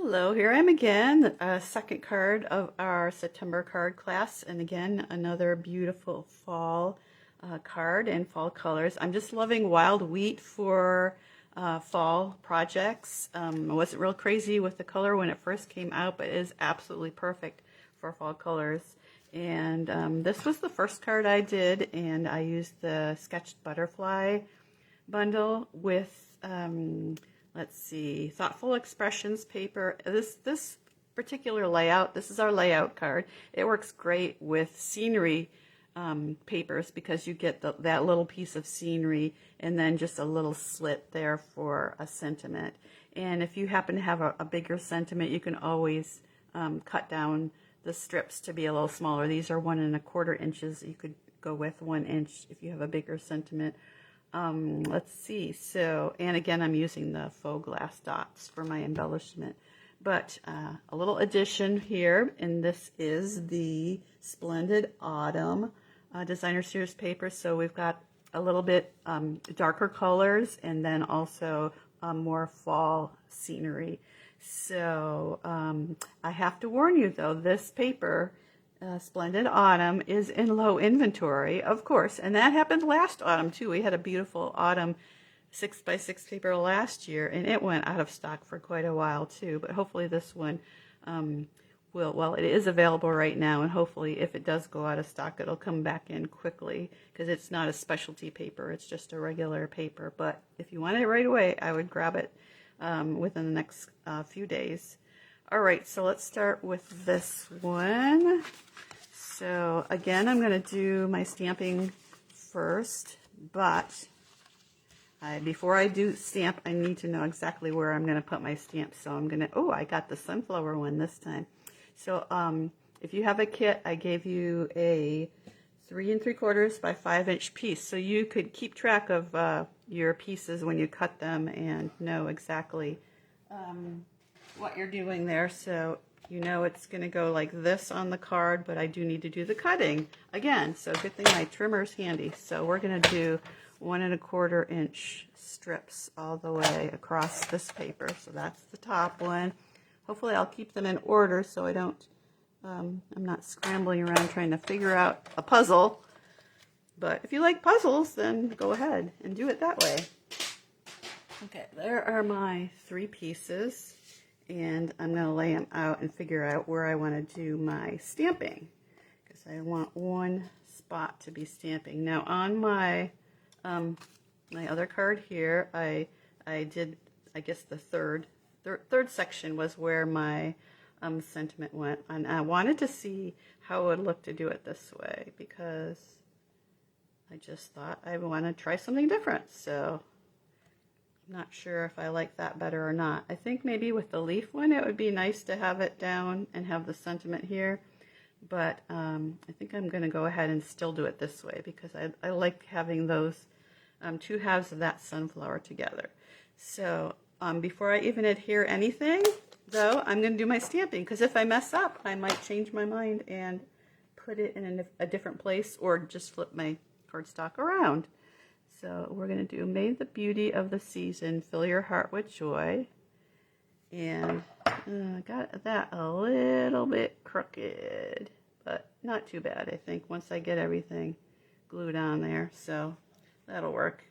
Hello, here I am again, second card of our September card class, and again another beautiful fall card in fall colors. I'm just loving wild wheat for fall projects. I wasn't real crazy with the color when it first came out, but it is absolutely perfect for fall colors. And this was the first card I did, and I used the Sketched Butterfly bundle with let's see, Thoughtful Expressions paper. This particular layout, this is our layout card. It works great with scenery papers because you get that little piece of scenery and then just a little slit there for a sentiment. And if you happen to have a bigger sentiment, you can always cut down the strips to be a little smaller. These are 1 1/4 inches. You could go with 1 inch if you have a bigger sentiment. Let's see, so, and again, I'm using the faux glass dots for my embellishment, but a little addition here, and this is the Splendid Autumn Designer Series paper. So we've got a little bit darker colors and then also more fall scenery. So I have to warn you though, this paper, Splendid Autumn, is in low inventory, of course, and that happened last autumn too. We had a beautiful autumn 6x6 paper last year, and it went out of stock for quite a while too. But hopefully this one will, well, it is available right now, and hopefully if it does go out of stock, it'll come back in quickly because it's not a specialty paper, it's just a regular paper. But if you want it right away, I would grab it within the next few days. All right, so let's start with this one. So again, I'm going to do my stamping first, but before I do stamp, I need to know exactly where I'm going to put my stamp. So I'm going to, oh, I got the sunflower one this time. So if you have a kit, I gave you a 3 3/4 by 5 inch piece. So you could keep track of your pieces when you cut them and know exactly what you're doing there. So you know it's going to go like this on the card, but I do need to do the cutting again. So good thing my trimmer's handy. So we're going to do 1 1/4 inch strips all the way across this paper. So that's the top one. Hopefully I'll keep them in order so I don't, I'm not scrambling around trying to figure out a puzzle. But if you like puzzles, then go ahead and do it that way. Okay, there are my 3 pieces. And I'm going to lay them out and figure out where I want to do my stamping, because I want one spot to be stamping. Now on my my other card here, I did, I guess the third section was where my sentiment went, and I wanted to see how it would look to do it this way, because I just thought I want to try something different. So not sure if I like that better or not. I think maybe with the leaf one, it would be nice to have it down and have the sentiment here. But I think I'm going to go ahead and still do it this way because I like having those 2 halves of that sunflower together. So before I even adhere anything, though, I'm going to do my stamping, because if I mess up, I might change my mind and put it in a different place or just flip my cardstock around. So we're going to do May the beauty of the season, fill your heart with joy. And I got that a little bit crooked, but not too bad, I think, once I get everything glued on there. So that'll work.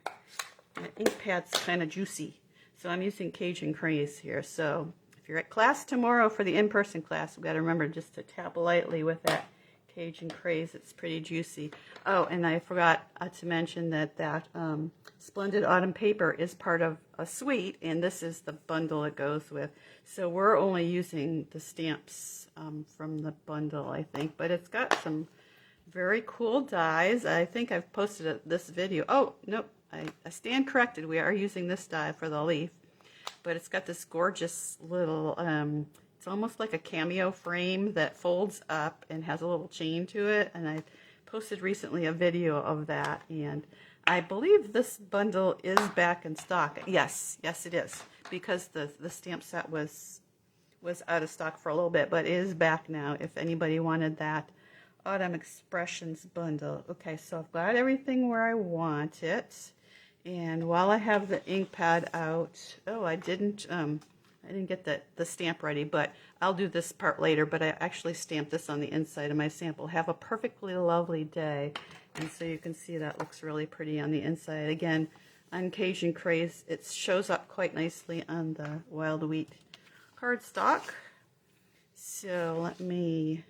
My ink pad's kind of juicy, so I'm using Cajun Craze here. So if you're at class tomorrow for the in-person class, we've got to remember just to tap lightly with that Cajun Craze. It's pretty juicy. Oh, and I forgot to mention that Splendid Autumn paper is part of a suite, and this is the bundle it goes with. So we're only using the stamps from the bundle, I think, but it's got some very cool dies. I think I've posted this video. Oh, nope, I stand corrected. We are using this die for the leaf, but it's got this gorgeous little it's almost like a cameo frame that folds up and has a little chain to it, and I posted recently a video of that, and I believe this bundle is back in stock. Yes, it is, because the stamp set was out of stock for a little bit, but it is back now if anybody wanted that Autumn Expressions bundle. Okay, so I've got everything where I want it, and while I have the ink pad out, oh, I I didn't get the stamp ready, but I'll do this part later. But I actually stamped this on the inside of my sample. Have a perfectly lovely day. And so you can see that looks really pretty on the inside. Again, on Cajun Craze, it shows up quite nicely on the Wild Wheat cardstock. So let me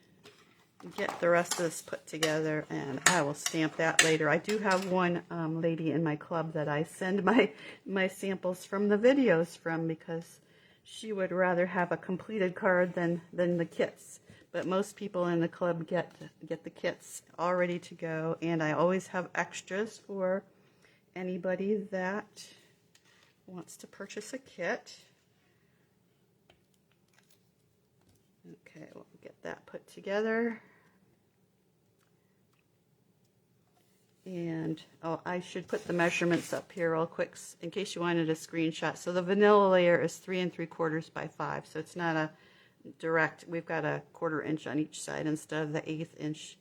get the rest of this put together, and I will stamp that later. I do have one lady in my club that I send my samples from the videos from, because she would rather have a completed card than the kits. But most people in the club get the kits all ready to go, and I always have extras for anybody that wants to purchase a kit. Okay, we'll get that put together. And oh, I should put the measurements up here real quick in case you wanted a screenshot. So the vanilla layer is 3 3/4 by 5, so it's not a direct. We've got a 1/4 inch on each side instead of the 1/8 inch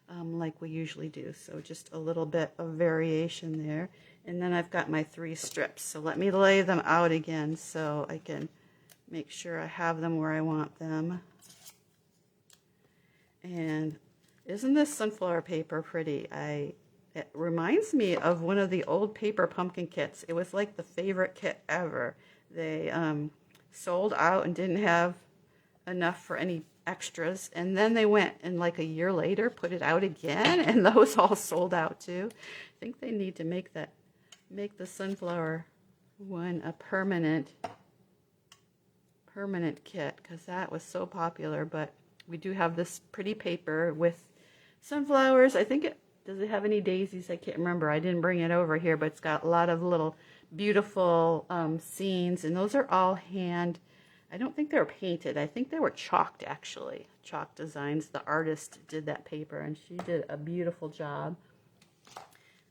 like we usually do. So just a little bit of variation there. And then I've got my 3 strips. So let me lay them out again so I can make sure I have them where I want them. And isn't this sunflower paper pretty? It reminds me of one of the old paper pumpkin kits. It was like the favorite kit ever. They sold out and didn't have enough for any extras, and then they went and like a year later put it out again, and those all sold out too. I think they need to make the sunflower one a permanent kit, because that was so popular. But we do have this pretty paper with sunflowers. I think does it have any daisies? I can't remember. I didn't bring it over here, but it's got a lot of little beautiful scenes, and those are all hand. I don't think they were painted. I think they were chalked, actually. Chalk designs. The artist did that paper, and she did a beautiful job.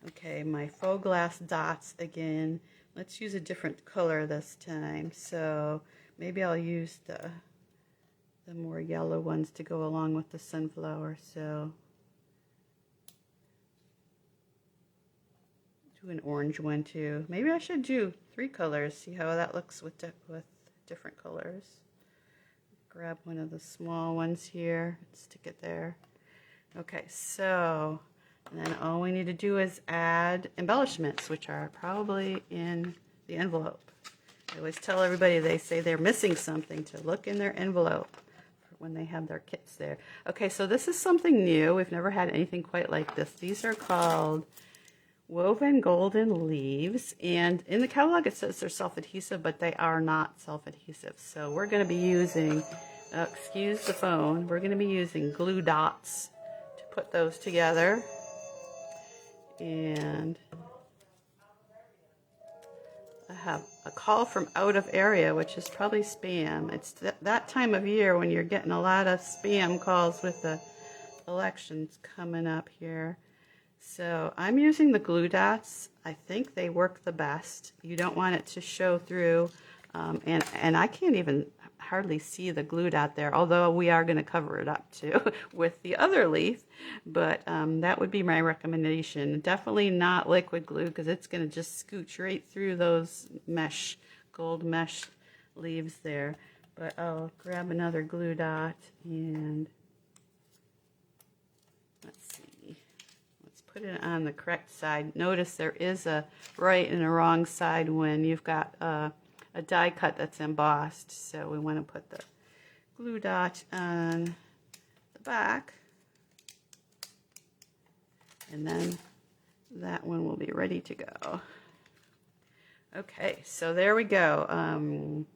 Okay, my faux glass dots again. Let's use a different color this time. So maybe I'll use the more yellow ones to go along with the sunflower. So do an orange one too. Maybe I should do 3 colors. See how that looks with different colors. Grab one of the small ones here, stick it there. Okay, so and then all we need to do is add embellishments, which are probably in the envelope. I always tell everybody, they say they're missing something, to look in their envelope when they have their kits there. Okay, so this is something new. We've never had anything quite like this. These are called Woven Golden Leaves, and in the catalog it says they're self-adhesive, but they are not self-adhesive. So we're going to be using, excuse the phone, we're going to be using glue dots to put those together. And I have a call from out of area, which is probably spam. It's that time of year when you're getting a lot of spam calls with the elections coming up here. So I'm using the glue dots. I think they work the best. You don't want it to show through, and I can't even hardly see the glue dot there, although we are going to cover it up too with the other leaf. But that would be my recommendation. Definitely not liquid glue, because it's going to just scooch right through those gold mesh leaves there. But I'll grab another glue dot, and let's see. Put it on the correct side. Notice there is a right and a wrong side when you've got a die cut that's embossed. So we want to put the glue dot on the back, and then that one will be ready to go. Okay, so there we go.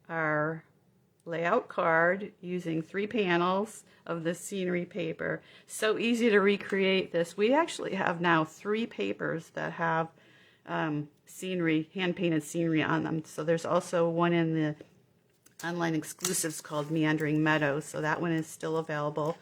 Our layout card using 3 panels of the scenery paper. So easy to recreate this. We actually have now 3 papers that have scenery, hand-painted scenery on them. So there's also one in the online exclusives called Meandering Meadows. So that one is still available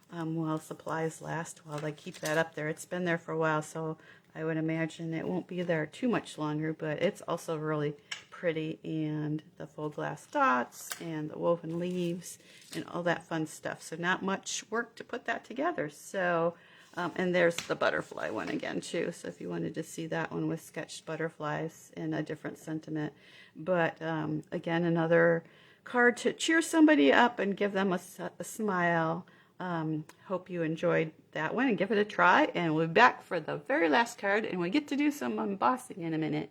while supplies last, while they keep that up there. It's been there for a while, so I would imagine it won't be there too much longer, but it's also really pretty. And the faux glass dots and the woven leaves and all that fun stuff. So not much work to put that together. So, and there's the butterfly one again too. So if you wanted to see that one with sketched butterflies in a different sentiment. But again, another card to cheer somebody up and give them a smile. Hope you enjoyed that one and give it a try. And we'll be back for the very last card, and we get to do some embossing in a minute.